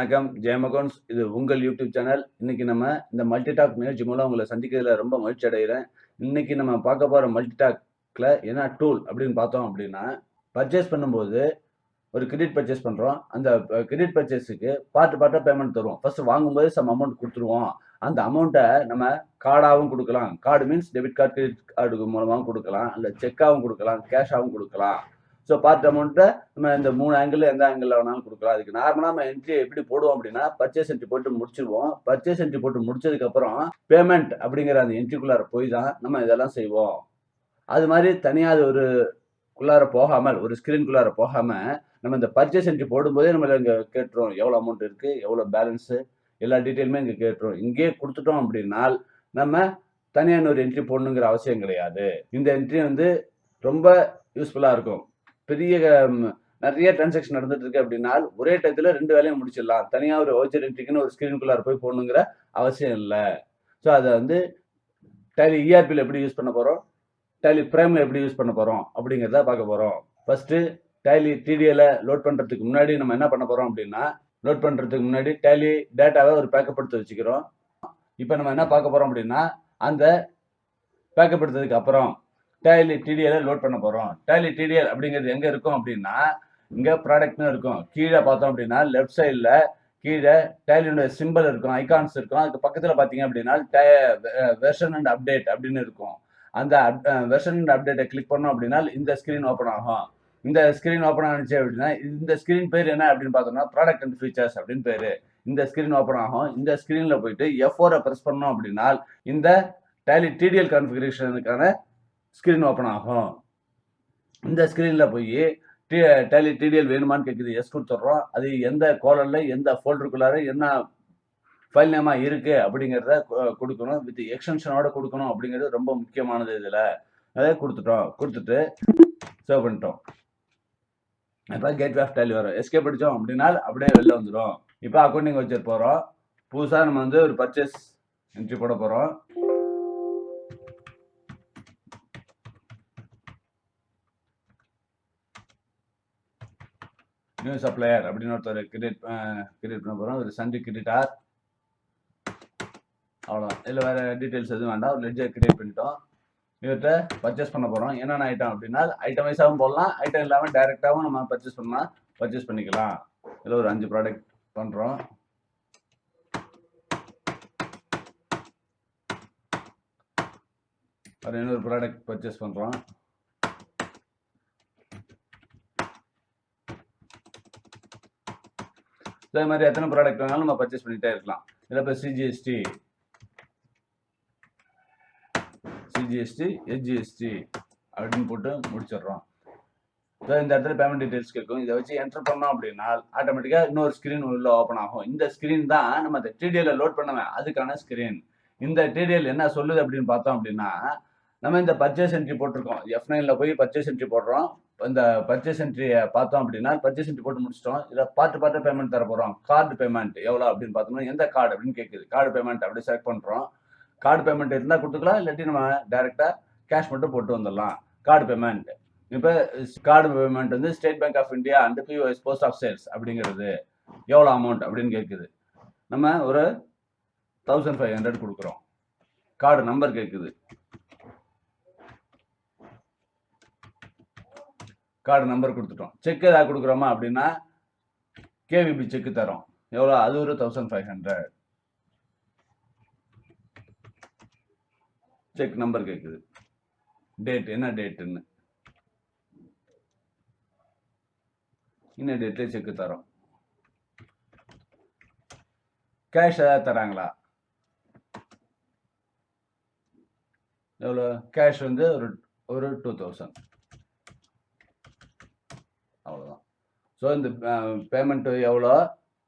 வணக்கம். ஜெயம் அக்கவுண்ட்ஸ். இது உங்கள் யூடியூப் சேனல். இன்னைக்கு நம்ம இந்த மல்டி டாக் நிகழ்ச்சி மூலம் உங்களை சந்திக்கிறதுல ரொம்ப மகிழ்ச்சி அடைகிறேன். இன்னைக்கு நம்ம பார்க்க போற மல்டி டாக்ல என்ன டூல் அப்படின்னு பார்த்தோம் அப்படின்னா, பர்ச்சேஸ் பண்ணும்போது ஒரு கிரெடிட் பர்ச்சேஸ் பண்றோம். அந்த கிரெடிட் பர்ச்சேஸுக்கு பார்ட்டா பேமெண்ட் தருவோம். ஃபர்ஸ்ட் வாங்கும்போது சம் அமௌண்ட் குடுத்துருவோம். அந்த அமௌண்ட்ட நம்ம கார்டாவும் குடுக்கலாம். Card means debit card, credit card மூலமாவும் குடுக்கலாம். இல்ல செக்காவும் குடுக்கலாம், கேஷாவும் குடுக்கலாம். ஸோ பார்ட் அமௌண்ட்டை நம்ம இந்த 3 ஆங்கிள் எந்த ஆங்கிளில் வேணாலும் கொடுக்கலாம். அதுக்கு நார்மலாக நம்ம என்ட்ரி எப்படி போடுவோம் அப்படின்னா, பர்ச்சேஸ் என்ட்ரி போட்டு முடிச்சிருவோம். பர்ச்சேஸ் என்ட்ரி போட்டு முடிச்சதுக்கப்புறம் பேமெண்ட் அப்படிங்கிற அந்த என்ட்ரிக்குள்ளார போய் தான் நம்ம இதெல்லாம் செய்வோம். அது மாதிரி தனியாக அது ஒரு குள்ளார போகாமல், ஒரு ஸ்க்ரீன்குள்ளார போகாம, நம்ம இந்த பர்ச்சேஸ் என்ட்ரி போடும்போதே நம்மள இங்கே கேட்டுரும். எவ்வளோ அமௌண்ட் இருக்குது, எவ்வளோ பேலன்ஸு, எல்லா டீட்டெயிலுமே இங்கே கேட்டுரும். இங்கேயே கொடுத்துட்டோம் அப்படின்னால் நம்ம தனியாக இன்னொரு என்ட்ரி போடணுங்கிற அவசியம் கிடையாது. இந்த என்ட்ரி வந்து ரொம்ப யூஸ்ஃபுல்லாக இருக்கும். பெரிய நிறைய டிரான்சாக்ஷன் நடந்துட்டு இருக்கு அப்படின்னா ஒரே டயத்துல 2 வேலையும் முடிச்சிடலாம். தனியா ஒரு வவுச்சர் என்ட்ரிக்குன்னு ஒரு ஸ்கிரீனுக்குள்ளார போய் போடணுங்கிற அவசியம் இல்லை. ஸோ அதை வந்து டேலி இஆர்பியில் எப்படி யூஸ் பண்ண போறோம், டேலி பிரைம்ல எப்படி யூஸ் பண்ண போறோம் அப்படிங்கிறத பார்க்க போறோம். ஃபர்ஸ்ட் டேலி டிடிஎல லோட் பண்றதுக்கு முன்னாடி நம்ம என்ன பண்ண போறோம் அப்படின்னா, லோட் பண்றதுக்கு முன்னாடி டேலி டேட்டாவை ஒரு பேக்கப் எடுத்து வச்சுக்கிறோம். இப்போ நம்ம என்ன பார்க்க போறோம் அப்படின்னா, அந்த பேக்கப் எடுத்ததுக்கு அப்புறம் டேலி டிடிஎல லோட் பண்ண போறோம். டேலி டிடிஎல் அப்படிங்கிறது எங்க இருக்கும் அப்படின்னா, இங்க ப்ராடக்ட்னு இருக்கும். கீழே பார்த்தோம் அப்படின்னா லெஃப்ட் சைடில் கீழே டேலியோட சிம்பிள் இருக்கும், ஐகான்ஸ் இருக்கும். அதுக்கு பக்கத்தில் பார்த்தீங்க அப்படின்னா வெர்ஷன் அண்ட் அப்டேட் அப்படின்னு இருக்கும். அந்த வெர்ஷன் அண்ட் அப்டேட்டை கிளிக் பண்ணோம் அப்படின்னா இந்த ஸ்கிரீன் ஓப்பன் ஆகும். இந்த ஸ்கிரீன் ஓப்பன் ஆனிச்சு அப்படின்னா இந்த ஸ்கிரீன் பேர் என்ன அப்படின்னு பார்த்தோம்னா ப்ராடக்ட் அண்ட் ஃபீச்சர்ஸ் அப்படின்னு பேரு. இந்த ஸ்கிரீன் ஓப்பன் ஆகும். இந்த ஸ்கிரீன்ல போயிட்டு F4 ப்ரெஸ் பண்ணோம் அப்படின்னா இந்த டேலி டிடிஎல் கான்ஃபிகரேஷனுக்கான ஸ்கிரீன் ஓப்பன் ஆகும். இந்த ஸ்கிரீனில் போய் டேலி டிடிஎல் வேணுமான்னு கேட்குது, எஸ் கொடுத்துட்றோம். அது எந்த கோலன்ல எந்த ஃபோல்டருக்குள்ளார என்ன ஃபைல் நேமா இருக்கு அப்படிங்கிறத கொடுக்கணும். வித் எக்ஸ்டென்ஷனோட கொடுக்கணும் அப்படிங்கிறது ரொம்ப முக்கியமானது. இதில் அதை கொடுத்துட்டு சேவ் பண்ணிட்டோம். இப்போ கேட்வே ஆஃப் டேலி வரும். எஸ்கேப் அடித்தோம் அப்படின்னா அப்படியே வெளில வந்துடும். இப்போ அக்கௌண்டிங் வச்சுட்டு போகிறோம். புதுசாக நம்ம வந்து ஒரு பர்ச்சேஸ் என்ட்ரி போட போகிறோம். நியூ சப்ளையர் அப்படின்னு ஒருத்தர் கிரியேட் பண்ண போகிறோம். ஒரு சண்டே கிரெடிட்டார், அவ்வளோதான். இதில் வேறு டீட்டெயில்ஸ் எதுவும் வேண்டாம். ஒரு லெட்ஜர் கிரியேட் பண்ணிட்டோம். இவர்கிட்ட பர்ச்சேஸ் பண்ண போகிறோம். என்னென்ன ஐட்டம் அப்படின்னா ஐட்டம் வைஸாகவும் போடலாம், ஐட்டம் இல்லாமல் டைரெக்டாகவும் நம்ம பர்ச்சேஸ் பண்ணிக்கலாம். இதில் ஒரு 5 ப்ராடக்ட் பண்ணுறோம். ஒரு இன்னொரு ப்ராடக்ட் பர்ச்சேஸ் பண்ணுறோம். இதே மாதிரி எத்தனை ப்ராடக்ட் வேணாலும் நம்ம பர்ச்சேஸ் பண்ணிட்டே இருக்கலாம். இதில் இப்போ சிஜிஎஸ்டி, எஸ்ஜிஎஸ்டி அப்படின்னு போட்டு முடிச்சிடுறோம். இந்த இடத்துல பேமெண்ட் டீடைல்ஸ் கேட்கும். இதை வச்சு என்டர் பண்ணோம் அப்படின்னா ஆட்டோமேட்டிக்காக இன்னொரு ஸ்க்ரீன் உள்ள ஓப்பன் ஆகும். இந்த ஸ்க்ரீன் தான் நம்ம அந்த டிடிஎல் லோட் பண்ணுவேன் அதுக்கான ஸ்க்ரீன். இந்த டிடிஎல் என்ன சொல்லுது அப்படின்னு பார்த்தோம் அப்படின்னா, நம்ம இந்த பர்ச்சேஸ் என்ட்ரி போட்டிருக்கோம். F9ல போய் பர்ச்சேஸ் என்ட்ரி போடுறோம். இந்த பர்ச்சேஸ் என்ட்ரியை பார்த்தோம் அப்படின்னா பர்ச்சேஸ் என்ட்ரி போட்டு முடிச்சிட்டோம். இதில் பார்ட்டா பேமெண்ட் தர போகிறோம். கார்டு பேமெண்ட் எவ்வளோ அப்படின்னு பார்த்தோம்னா எந்த கார்டு அப்படின்னு கேட்குது. கார்டு பேமெண்ட் அப்படி செலக்ட் பண்ணுறோம். கார்டு பேமெண்ட் இருந்தால் கொடுத்துக்கலாம், இல்லாட்டி நம்ம டைரெக்டாக கேஷ் மட்டும் போட்டு வந்துடலாம். கார்டு பேமெண்ட் இப்போ கார்டு பேமெண்ட் வந்து State Bank of India and POS post of sales அப்படிங்கிறது எவ்வளோ அமௌண்ட் அப்படின்னு கேட்குது. நம்ம ஒரு 1500 கொடுக்குறோம். கார்டு நம்பர் கேட்குது. கார்டு நம்பர் கொடுத்துட்டோம். செக் ஏதாவது கொடுக்குறோமா அப்படின்னா கேவிபி செக்கு தரோம். எவ்வளோ? அது ஒரு 1500. செக் நம்பர் கேட்குது. டேட் என்ன டேட்டுன்னு இன்ன டேட்ல செக்கு தரோம். கேஷ் ஏதாவது தராங்களா? எவ்வளோ? கேஷ் வந்து ஒரு 2000. அவ்வளோதான். ஸோ இந்த பேமெண்ட் எவ்வளோ,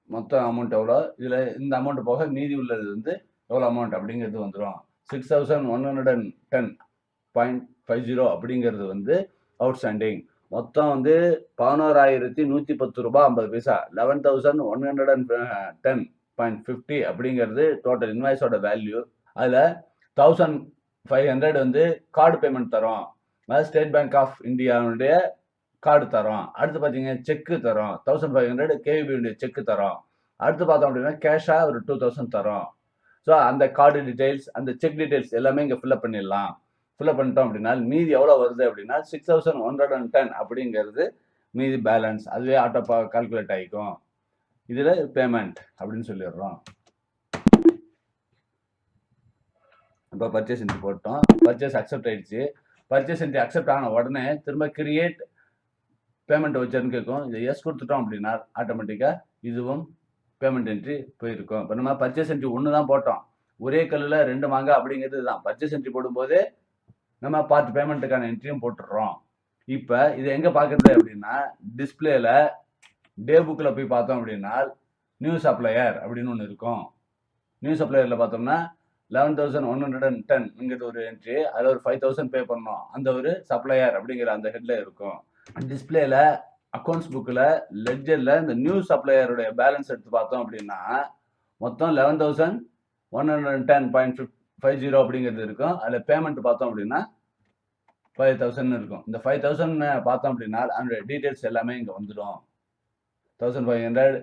மொத்த அமௌண்ட் எவ்வளோ, இதில் இந்த அமௌண்ட் போக மீதி உள்ளது வந்து எவ்வளோ அமௌண்ட் அப்படிங்கிறது வந்துடும். 6110.50 அப்படிங்கிறது வந்து அவுட்ஸ்டாண்டிங். மொத்தம் வந்து 11,110 ரூபாய் 50 பைசா. 11,110.50 அப்படிங்கிறது டோட்டல் இன்வாய்ஸோட வேல்யூ. அதில் 1500 வந்து கார்டு பேமெண்ட் தரோம். அதாவது ஸ்டேட் பேங்க் ஆஃப் இந்தியாவுடைய கார்டு தரோம். அடுத்து பார்த்தீங்கன்னா செக்கு தரோம். 1500 கேவிபியுடைய செக்கு தரோம். அடுத்து பார்த்தோம் அப்படின்னா கேஷாக ஒரு 2000 தரோம். ஸோ அந்த கார்டு டீடைல்ஸ், அந்த செக் டீடைல்ஸ் எல்லாமே இங்கே ஃபில்அப் பண்ணிடலாம். ஃபில்அப் பண்ணிட்டோம் அப்படின்னா மீதி எவ்வளோ வருது அப்படின்னா 6110 அப்படிங்கிறது மீதி பேலன்ஸ். அதுவே ஆட்டோ கால்குலேட் ஆகிக்கும். இதில் பேமெண்ட் அப்படின்னு சொல்லிடுறோம். இப்போ பர்ச்சேஸ் என்ட்ரி போட்டோம். பர்ச்சேஸ் அக்செப்ட் ஆயிடுச்சு. பர்ச்சேஸ் என்ட்ரி அக்செப்ட் ஆன உடனே திரும்ப கிரியேட் பேமெண்ட் வச்சர்னு கேட்கும். இதை எஸ் கொடுத்துட்டோம் அப்படின்னா ஆட்டோமேட்டிக்காக இதுவும் பேமெண்ட் என்ட்ரி போயிருக்கும். இப்போ நம்ம பர்ச்சேஸ் என்ட்ரி ஒன்று தான் போட்டோம். ஒரே கல்லில் 2 மாங்காய் அப்படிங்கிறது தான். பர்ச்சேஸ் என்ட்ரி போடும்போதே நம்ம பார்ட் பேமெண்ட்டுக்கான என்ட்ரியும் போட்டுடுறோம். இப்போ இதை எங்கே பார்க்குறது அப்படின்னா டிஸ்பிளேல டே புக்கில் போய் பார்த்தோம் அப்படின்னா நியூ சப்ளையர் அப்படின்னு ஒன்று இருக்கும். நியூ சப்ளையரில் பார்த்தோம்னா 11,110 ஒரு என்ட்ரி. அதில் ஒரு 5,000 பே பண்ணோம். அந்த ஒரு சப்ளையர் அப்படிங்கிற அந்த ஹெட்ல இருக்கும். டிஸ்பிளேல அக்கௌண்ட்ஸ் புக்கில் லெட்ஜரில் இந்த நியூ சப்ளையருடைய பேலன்ஸ் எடுத்து பார்த்தோம் அப்படின்னா மொத்தம் 11,110.50 அப்படிங்கிறது இருக்கும். அதில் பேமெண்ட் பார்த்தோம் அப்படின்னா 5,000 இருக்கும். இந்த 5,000 பார்த்தோம் அப்படின்னா அதனுடைய டீட்டெயில்ஸ் எல்லாமே இங்கே வந்துடும். 1,500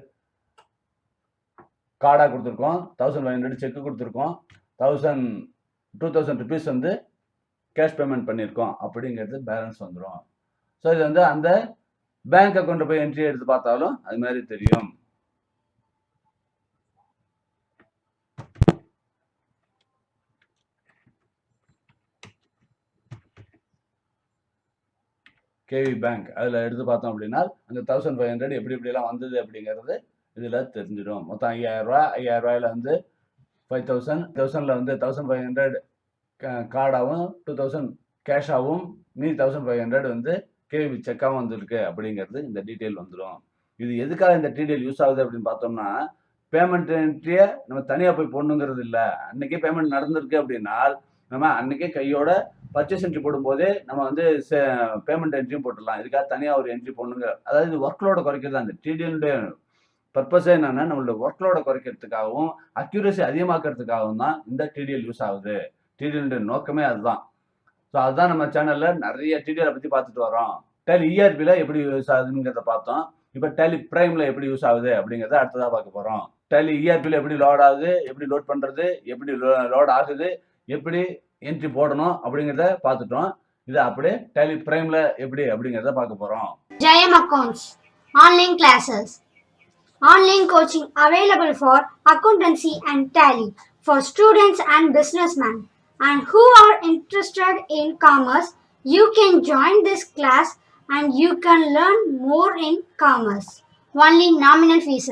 கார்டாக கொடுத்துருக்கோம், 1,500 செக்கு கொடுத்துருக்கோம், 2,000 ருபீஸ் வந்து கேஷ் பேமெண்ட் பண்ணியிருக்கோம் அப்படிங்கிறது பேலன்ஸ் வந்துடும். ஸோ இது வந்து அந்த பேங்க் அக்கௌண்ட்டை போய் என்ட்ரி எடுத்து பார்த்தாலும் அது மாதிரி தெரியும். கேவி பேங்க் அதில் எடுத்து பார்த்தோம் அப்படின்னா அந்த 1,500 எப்படி எப்படிலாம் வந்தது அப்படிங்கிறது இதில் தெரிஞ்சிடும். மொத்தம் 5,000 ரூபா. 5,000 ரூபாயில வந்து 5,000, 1,000ல் வந்து 1,500 கார்டாகவும் 2,000 கேஷாகவும் மீதி 1,500 வந்து கேவி செக்காகவும் வந்திருக்கு அப்படிங்கிறது இந்த டீட்டெயில் வந்துடும். இது எதுக்காக இந்த டீட்டெயில் யூஸ் ஆகுது அப்படின்னு பார்த்தோம்னா பேமெண்ட் என்ட்ரியை நம்ம தனியாக போய் போடணுங்கிறது இல்லை. அன்னைக்கே பேமெண்ட் நடந்திருக்கு அப்படின்னா நம்ம அன்னைக்கே கையோட பர்ச்சேஸ் என்ட்ரி போடும்போதே நம்ம வந்து பேமெண்ட் என்ட்ரியும் போட்டுடலாம். இதுக்காக தனியாக ஒரு என்ட்ரி போடணுங்கிற அதாவது இது ஒர்க்லோட குறைக்கிறது. அந்த டிடிஎல்னுடைய பர்பஸே என்னன்னா நம்மளோட ஒர்க்லோட குறைக்கிறதுக்காகவும் அக்யூரசி அதிகமாக்கிறதுக்காகவும் தான் இந்த டிடிஎல் யூஸ் ஆகுது. டிடிஎல்னுடைய நோக்கமே அதுதான். ஸோ அதுதான் நம்ம சேனலில் நிறைய டிடிஎலை பற்றி பார்த்துட்டு வரோம். டேலி இஆர்பியில் எப்படி யூஸ் ஆகுதுங்கிறத பார்த்தோம். இப்போ டேலி பிரைமில் எப்படி யூஸ் ஆகுது அப்படிங்கிறத அடுத்ததாக பார்க்க போகிறோம். டேலி இஆர்பியில் எப்படி லோட் ஆகுது, எப்படி லோட் பண்ணுறது, எப்படி லோட் ஆகுது, எப்படி என்ட்ரி போடணும் அப்படிங்கிறத பார்த்துட்டோம். இது அப்படியே டேலி பிரைமில் எப்படி அப்படிங்கிறத பார்க்க போகிறோம். Jayam Accounts Online Classes. Online coaching available for accountancy and tally for students and businessmen and who are interested in commerce. You can join this class and you can learn more in commerce. Only nominal fees.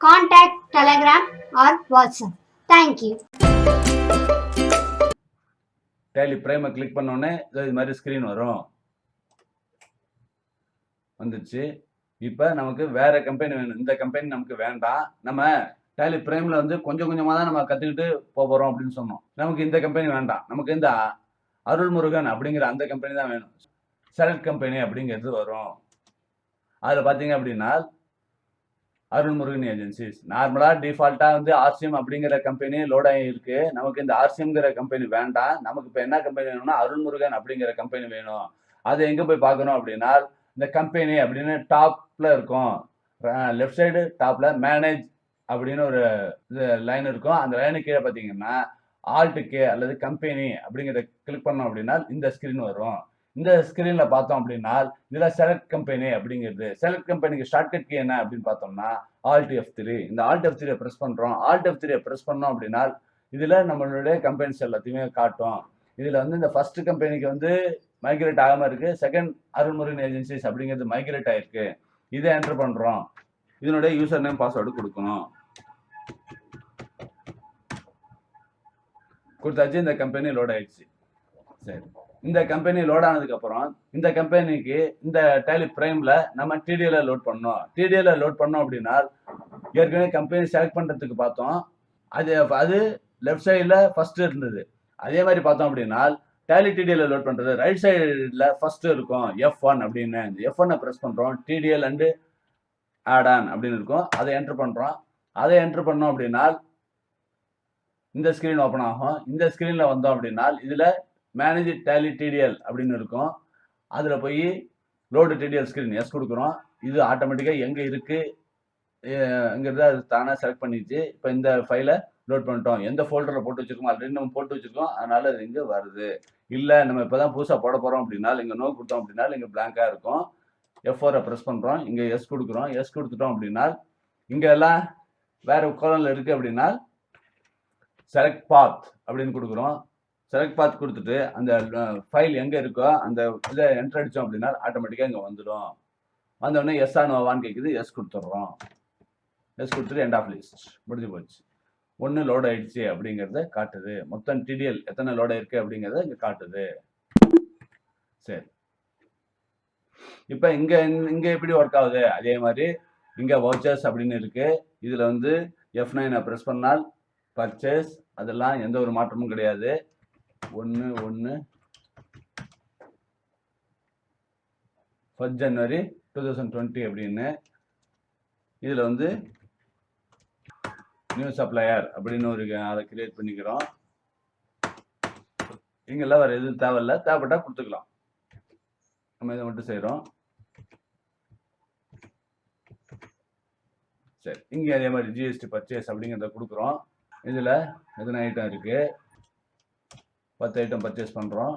Contact Telegram or WhatsApp. Thank you. Tally பிரைமை click பண்ணோடனே இது மாதிரி screen வரும். வந்துச்சு. இப்போ நமக்கு வேற company வேணும். இந்த கம்பெனி நமக்கு வேண்டாம். நம்ம டேலி பிரைமில் வந்து கொஞ்சம் கொஞ்சமாக தான் நம்ம கற்றுக்கிட்டு போகிறோம் அப்படின்னு சொன்னோம். நமக்கு இந்த கம்பெனி வேண்டாம். நமக்கு இந்த அருள்முருகன் அப்படிங்கிற அந்த கம்பெனி தான் வேணும். செலக்ட் கம்பெனி அப்படிங்கிறது வரும். அதில் பார்த்தீங்க அப்படின்னா அருள்முருகன் ஏஜென்சிஸ் நார்மலாக டிஃபால்ட்டாக வந்து ஆர்சிஎம் அப்படிங்கிற கம்பெனி லோட் ஆகிருக்கு. நமக்கு இந்த ஆர்சிஎம்ங்கிற கம்பெனி வேண்டாம். நமக்கு இப்போ என்ன கம்பெனி வேணும்னா அருள்முருகன் அப்படிங்கிற கம்பெனி வேணும். அதை எங்கே போய் பார்க்கணும் அப்படின்னா இந்த கம்பெனி அப்படின்னு டாப்ல இருக்கும். லெஃப்ட் சைடு டாப்ல மேனேஜ் அப்படின்னு ஒரு லைன் இருக்கும். அந்த லைனுக்கு கீழே பார்த்தீங்கன்னா ஆல்ட்டுக்கே அல்லது கம்பெனி அப்படிங்கிறத கிளிக் பண்ணோம் அப்படின்னா இந்த ஸ்க்ரீன் வரும். இந்த ஸ்க்ரீனில் பார்த்தோம் அப்படின்னா இதில் செலக்ட் கம்பெனி அப்படிங்கிறது. செலக்ட் கம்பெனிக்கு ஷார்ட்கட் கீ என்ன அப்படின்னு பார்த்தோம்னா ஆல்ட் F3. இந்த ஆல்ட் F3 ப்ரெஸ் பண்ணுறோம். ஆல்ட் F3 ப்ரெஸ் பண்ணோம் அப்படின்னா இதில் நம்மளுடைய கம்பெனிஸ் எல்லாத்தையுமே காட்டும். இதில் வந்து இந்த ஃபர்ஸ்ட் கம்பெனிக்கு வந்து மைக்ரேட் ஆகாமல் இருக்குது. செகண்ட் அருள்முருகன் ஏஜென்சிஸ் அப்படிங்கிறது மைக்ரேட் ஆகிருக்கு. இதை என்டர் பண்ணுறோம். இதனுடைய யூசர் நேம் பாஸ்வேர்டு கொடுக்கணும். கொடுத்தாச்சு. இந்த கம்பெனி லோட் ஆயிடுச்சு. சரி, இந்த கம்பெனி லோட் ஆனதுக்கப்புறம் இந்த கம்பெனிக்கு இந்த டேலி பிரைமில் நம்ம டிடிஎல்ல லோட் பண்ணோம். டிடிஎல்ல லோட் பண்ணோம் அப்படின்னா ஏற்கனவே கம்பெனி செலக்ட் பண்ணுறதுக்கு பார்த்தோம். அது லெஃப்ட் சைடில் ஃபஸ்ட்டு இருந்தது. அதே மாதிரி பார்த்தோம் அப்படின்னா டேலி டிடிஎல்ல லோட் பண்ணுறது ரைட் சைடில் ஃபஸ்ட்டு இருக்கும் F1 அப்படின்னு. இந்த F1 ப்ரெஸ் பண்ணுறோம். டிடிஎல் அண்டு ஆட் ஆன் அப்படின்னு இருக்கும். அதை என்ட்ரு பண்ணுறோம். அதை என்ட்ரு பண்ணோம் அப்படின்னா இந்த ஸ்க்ரீன் ஓப்பன் ஆகும். இந்த ஸ்க்ரீனில் வந்தோம் அப்படின்னா இதில் மேனேஜ் டேலி டிடிஎல் அப்படின்னு இருக்கும். அதில் போய் லோடு டிடிஎல் ஸ்க்ரீன் எஸ் கொடுக்குறோம். இது ஆட்டோமேட்டிக்காக எங்கே இருக்குது ங்கிறத அது தானாக செலக்ட் பண்ணிச்சு. இப்போ இந்த ஃபைலை லோட் பண்ணிட்டோம். எந்த ஃபோல்டரில் போட்டு வச்சிருக்கோமோ ஆல்ரெடி நம்ம போட்டு வச்சிருக்கோம். அதனால அது இங்கே வருது. இல்லை நம்ம இப்போ தான் புதுசாக போட போகிறோம் அப்படின்னா இங்கே நோ கொடுத்தோம் அப்படின்னா இங்கே பிளாங்காக இருக்கும். F4 ப்ரெஸ் பண்ணுறோம். இங்கே எஸ் கொடுக்குறோம். எஸ் கொடுத்துட்டோம் அப்படின்னா இங்கே எல்லாம் வேற கோலனில் இருக்குது அப்படின்னா செலக்ட் பாத் அப்படின்னு கொடுக்குறோம். செலக்ட் பாத் கொடுத்துட்டு அந்த ஃபைல் எங்கே இருக்கோ அந்த இதை என்டர் அடித்தோம் அப்படின்னா ஆட்டோமேட்டிக்காக இங்கே வந்துடும். வந்தோடனே எஸ் நோவான்னு கேட்குது. எஸ் கொடுத்துட்றோம். எஸ் கொடுத்துட்டு எண்ட் ஆஃப் லிஸ்ட் முடிஞ்சு போச்சு. 1 லோட் ஆயிடுச்சு அப்படிங்கிறத காட்டுது. மொத்தம் டிடிஎல் எத்தனை லோட் ஆயிருக்கு அப்படிங்கிறத இங்கே காட்டுது. சரி, இப்போ இங்கே எப்படி ஒர்க் ஆகுது அதே மாதிரி இங்கே வவுச்சர்ஸ் அப்படின்னு இருக்கு. இதில் வந்து F9 ப்ரெஸ் பண்ணால் பர்ச்சேஸ் அதெல்லாம் எந்த ஒரு மாற்றமும் கிடையாது. 1 January 2020 அப்படின்னு இதில் வந்து நியூ சப்ளையர் அப்படின்னு ஒரு அதை கிரியேட் பண்ணிக்கிறோம். இங்கெல்லாம் வேறு எதுவும் தேவையில்லை. தேவைப்பட்டா கொடுத்துக்கலாம். நம்ம இதை மட்டும் செய்கிறோம். சரி, இங்கே அதே மாதிரி ஜிஎஸ்டி பர்ச்சேஸ் அப்படிங்கிறத கொடுக்குறோம். இதில் எத்தனை ஐட்டம் இருக்குது? 10 ஐட்டம் பர்ச்சேஸ் பண்ணுறோம்.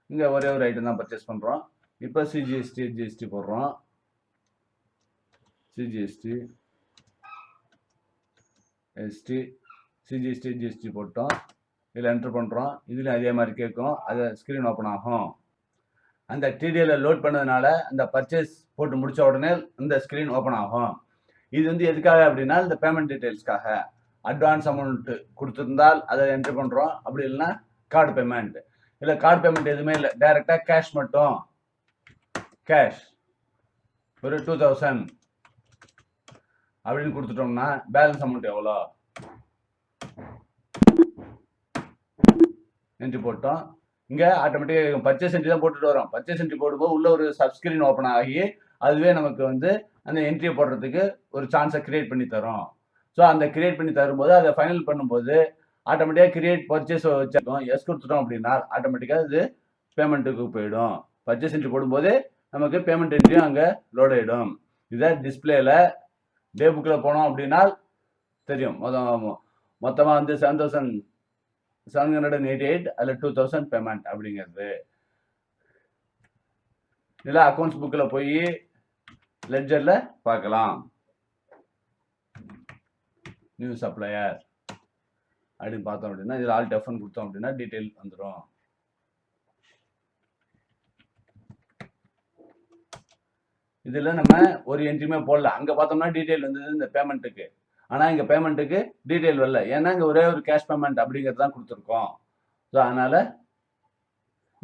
இங்கே ஒரே ஒரு ஐட்டம் தான் பர்ச்சேஸ் பண்ணுறோம். இப்போ ஜிஎஸ்டி போடுறோம். ஜிஎஸ்டி போட்டோம். இதில் என்ட்ரு பண்ணுறோம். இதில் அதே மாதிரி கேட்கும். அதை ஸ்க்ரீன் ஓப்பன் ஆகும். அந்த டிடிஎல்ல லோட் பண்ணதுனால அந்த பர்ச்சேஸ் போட்டு முடித்த உடனே இந்த ஸ்க்ரீன் ஓப்பன் ஆகும். இது வந்து எதுக்காக அப்படின்னா இந்த பேமெண்ட் டீட்டெயில்ஸ்க்காக. அட்வான்ஸ் அமௌண்ட் கொடுத்துருந்தால் அதை என்ட்ரு பண்ணுறோம். அப்படி இல்லைன்னா கார்டு பேமெண்ட். இல்லை கார்டு பேமெண்ட் எதுவுமே இல்லை, டைரெக்டாக கேஷ் மட்டும். கேஷ் ஒரு 2000 அப்படின்னு கொடுத்துட்டோம்னா பேலன்ஸ் அமௌண்ட் எவ்வளோ என்ட்ரி போட்டோம். இங்கே ஆட்டோமேட்டிக்காக பர்ச்சேஸ் என்ட்ரி தான் போட்டுட்டு வரோம். பர்ச்சேஸ் என்ட்ரி போடும்போது உள்ள ஒரு சப்ஸ்கிரீன் ஓப்பன் ஆகி அதுவே நமக்கு வந்து அந்த என்ட்ரியை போடுறதுக்கு ஒரு சான்ஸை கிரியேட் பண்ணி தரும். ஸோ அந்த கிரியேட் பண்ணி தரும்போது அதை ஃபைனல் பண்ணும்போது ஆட்டோமேட்டிக்காக கிரியேட் பர்ச்சேஸ் வச்சிருக்கோம். எஸ் கொடுத்துட்டோம் அப்படின்னா ஆட்டோமேட்டிக்காக இது பேமெண்ட்டுக்கு போயிடும். பர்ச்சேஸ் என்ட்ரி போடும்போது நமக்கு பேமெண்ட் என்ட்ரியும் அங்கே லோட் ஆகிடும். இதை டிஸ்பிளேல டே புக்கில் போனோம் அப்படின்னா தெரியும். மொத்தமாக வந்து 7,788 அதில் 2,000 பேமெண்ட் அப்படிங்கிறது. இதில் அக்கௌண்ட்ஸ் புக்கில் போய் லெட்ஜரில் பார்க்கலாம். நியூ சப்ளையர் அப்படின்னு பார்த்தோம் அப்படின்னா இதில் ஆல் டெஃபன் கொடுத்தோம் அப்படின்னா டீட்டெயில் வந்துடும். இதில் நம்ம ஒரு என்ட்ரியுமே போடல. அங்கே பார்த்தோம்னா டீட்டெயில் வந்தது இந்த பேமெண்ட்டுக்கு. ஆனால் இங்கே பேமெண்ட்டுக்கு டீட்டெயில் வரல. ஏன்னா இங்கே ஒரே ஒரு கேஷ் பேமெண்ட் அப்படிங்கிறது தான் கொடுத்துருக்கோம். ஸோ அதனால்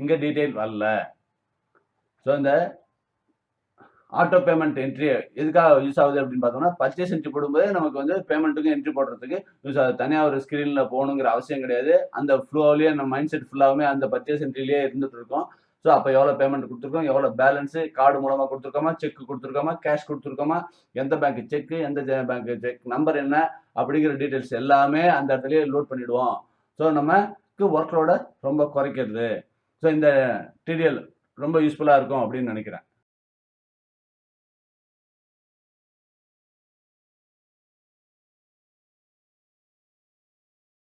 இங்கே டீட்டெயில் வரல. ஸோ இந்த ஆட்டோ பேமெண்ட் என்ட்ரி எதுக்காக யூஸ் ஆகுது அப்படின்னு பார்த்தோம்னா பர்ச்சேஸ் என்ட்ரி போடும்போது நமக்கு வந்து பேமெண்ட்டுக்கும் என்ட்ரி போடுறதுக்கு யூஸ் ஆகுது. தனியாக ஒரு ஸ்க்ரீனில் போகணுங்கிற அவசியம் கிடையாது. அந்த ஃப்ளோவிலேயே நம்ம மைண்ட் செட் ஃபுல்லாகவுமே அந்த பர்ச்சேஸ் என்ட்ரிலேயே இருந்துட்டு இருக்கோம். ஸோ அப்போ எவ்வளோ பேமெண்ட் கொடுத்துருக்கோம், எவ்வளோ பேலன்ஸு, கார்டு மூலமாக கொடுத்துருக்கோமா, செக் கொடுத்துருக்கோமா, கேஷ் கொடுத்துருக்கோமா, எந்த பேங்க் செக்கு, எந்த பேங்க் செக் நம்பர் என்ன அப்படிங்கிற டீட்டெயில்ஸ் எல்லாமே அந்த இடத்துலையே லோட் பண்ணிவிடுவோம். ஸோ நமக்கு ஒர்க் லோடை ரொம்ப குறைக்கிறது. ஸோ இந்த டிடிஎல் ரொம்ப யூஸ்ஃபுல்லாக இருக்கும் அப்படின்னு நினைக்கிறேன்.